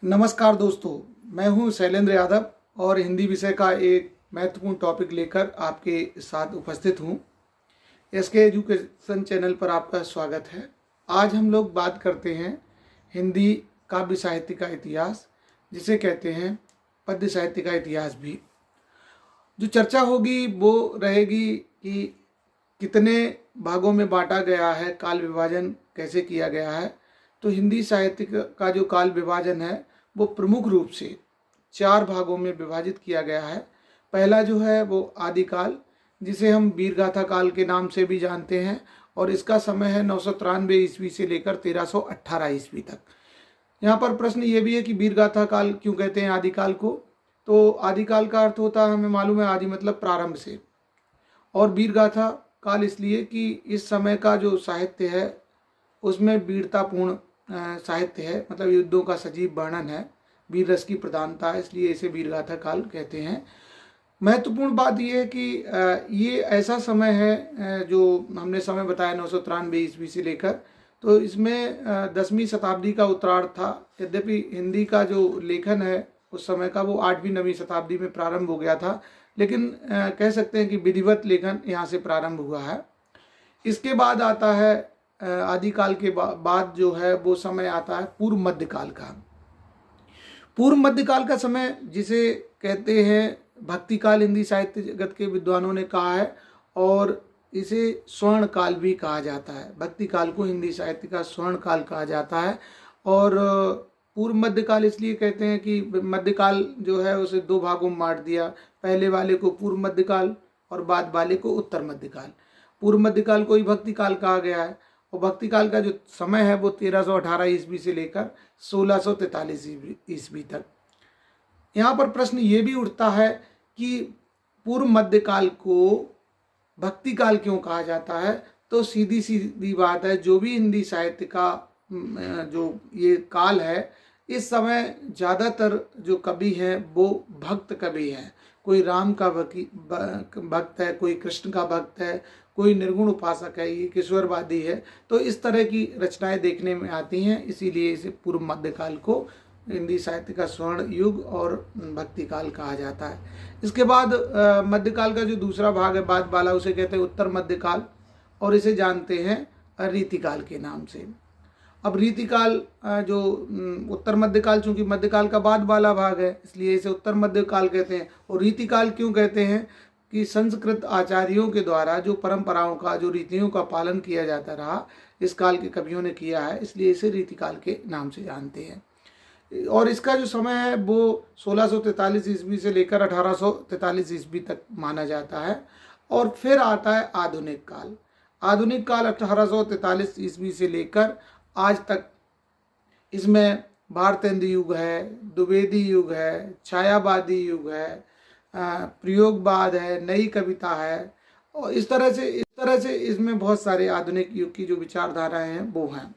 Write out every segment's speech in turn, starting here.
नमस्कार दोस्तों, मैं हूं शैलेंद्र यादव और हिंदी विषय का एक महत्वपूर्ण टॉपिक लेकर आपके साथ उपस्थित हूं। एसके एजुकेशन चैनल पर आपका स्वागत है। आज हम लोग बात करते हैं हिंदी काव्य साहित्य का इतिहास, जिसे कहते हैं पद्य साहित्य का इतिहास भी। जो चर्चा होगी वो रहेगी कि कितने भागों में बांटा गया है, काल विभाजन कैसे किया गया है। तो हिंदी साहित्य का जो काल विभाजन है वो प्रमुख रूप से 4 भागों में विभाजित किया गया है। पहला जो है वो आदिकाल, जिसे हम वीरगाथा काल के नाम से भी जानते हैं, और इसका समय है 993 ईस्वी से लेकर 1318 ईस्वी तक। यहाँ पर प्रश्न ये भी है कि वीरगाथा काल क्यों कहते हैं आदिकाल को। तो आदिकाल का अर्थ होता है, हमें मालूम है, आदि मतलब प्रारंभ से, और वीरगाथा काल इसलिए कि इस समय का जो साहित्य है उसमें वीरतापूर्ण साहित्य है, मतलब युद्धों का सजीव वर्णन है, वीर रस की प्रधानता है, इसलिए इसे वीरगाथा काल कहते हैं। महत्वपूर्ण बात यह है कि ये ऐसा समय है जो हमने समय बताया 993 ईस्वी से लेकर, तो इसमें 10वीं शताब्दी का उत्तरार्ध था। यद्यपि हिंदी का जो लेखन है उस समय का वो 8वीं-9वीं शताब्दी में प्रारंभ हो गया था, लेकिन कह सकते हैं कि विधिवत लेखन यहाँ से प्रारंभ हुआ है। इसके बाद आता है आदिकाल के बाद जो है वो समय आता है पूर्व मध्यकाल का। पूर्व मध्यकाल का समय जिसे कहते हैं भक्ति काल, हिंदी साहित्य जगत के विद्वानों ने कहा है, और इसे स्वर्ण काल भी कहा जाता है। भक्ति काल को हिंदी साहित्य का स्वर्ण काल कहा जाता है। और पूर्व मध्यकाल इसलिए कहते हैं कि मध्यकाल जो है उसे 2 भागों में बांट दिया। पहले वाले को पूर्व मध्यकाल और बाद वाले को उत्तर मध्यकाल। पूर्व मध्यकाल को ही भक्ति काल कहा गया है, और भक्ति काल का जो समय है वो 1318 ईस्वी से लेकर 1643 ईस्वी तक। यहाँ पर प्रश्न ये भी उठता है कि पूर्व मध्यकाल को भक्ति काल क्यों कहा जाता है। तो सीधी सीधी बात है, जो भी हिंदी साहित्य का जो ये काल है, इस समय ज़्यादातर जो कवि हैं वो भक्त कवि हैं। कोई राम का भक्त है, कोई कृष्ण का भक्त है, कोई निर्गुण उपासक है, ये किशोरवादी है। तो इस तरह की रचनाएं देखने में आती हैं, इसीलिए इसे पूर्व मध्यकाल को हिंदी साहित्य का स्वर्ण युग और भक्ति काल कहा जाता है। इसके बाद मध्यकाल का जो दूसरा भाग है बाद वाला, उसे कहते हैं उत्तर मध्यकाल, और इसे जानते हैं रीतिकाल के नाम से। अब रीतिकाल जो उत्तर मध्यकाल, चूंकि मध्यकाल का बाद वाला भाग है इसलिए इसे उत्तर मध्यकाल कहते हैं। और रीतिकाल क्यों कहते हैं कि संस्कृत आचार्यों के द्वारा जो परंपराओं का, जो रीतियों का पालन किया जाता रहा, इस काल के कवियों ने किया है, इसलिए इसे रीतिकाल के नाम से जानते हैं। और इसका जो समय है वो 1643 ईस्वी से लेकर 1843 ईस्वी तक माना जाता है। और फिर आता है आधुनिक काल। आधुनिक काल 1843 ईस्वी से लेकर आज तक। इसमें भारतेंदु युग है, द्विवेदी युग है, छायावादी युग है, प्रयोगवाद है, नई कविता है, और इस तरह से इसमें बहुत सारे आधुनिक युग की जो विचारधाराएं हैं वो हैं।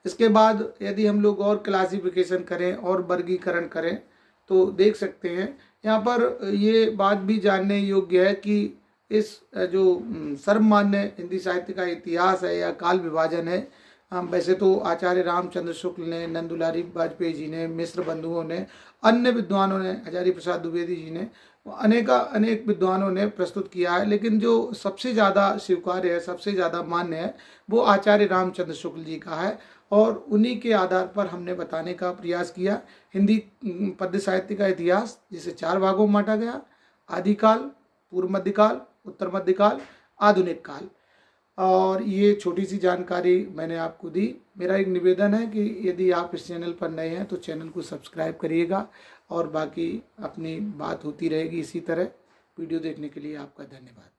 इसके बाद यदि हम लोग और क्लासिफिकेशन करें और वर्गीकरण करें तो देख सकते हैं, यहाँ पर ये बात भी जानने योग्य है कि इस जो सर्वमान्य हिंदी साहित्य का इतिहास है या काल विभाजन है, वैसे तो आचार्य रामचंद्र शुक्ल ने, नंदुलारी वाजपेयी जी ने, मिश्र बंधुओं ने, अन्य विद्वानों ने, हजारी प्रसाद द्विवेदी जी ने, अनेक विद्वानों ने प्रस्तुत किया है, लेकिन जो सबसे ज़्यादा स्वीकार्य है, सबसे ज़्यादा मान्य है, वो आचार्य रामचंद्र शुक्ल जी का है। और उन्हीं के आधार पर हमने बताने का प्रयास किया हिंदी पद्य साहित्य का इतिहास, जिसे 4 भागों में बांटा गया: आदिकाल, पूर्व मध्यकाल, उत्तर मध्यकाल, आधुनिक काल। और ये छोटी सी जानकारी मैंने आपको दी। मेरा एक निवेदन है कि यदि आप इस चैनल पर नए हैं तो चैनल को सब्सक्राइब करिएगा, और बाकी अपनी बात होती रहेगी इसी तरह। वीडियो देखने के लिए आपका धन्यवाद।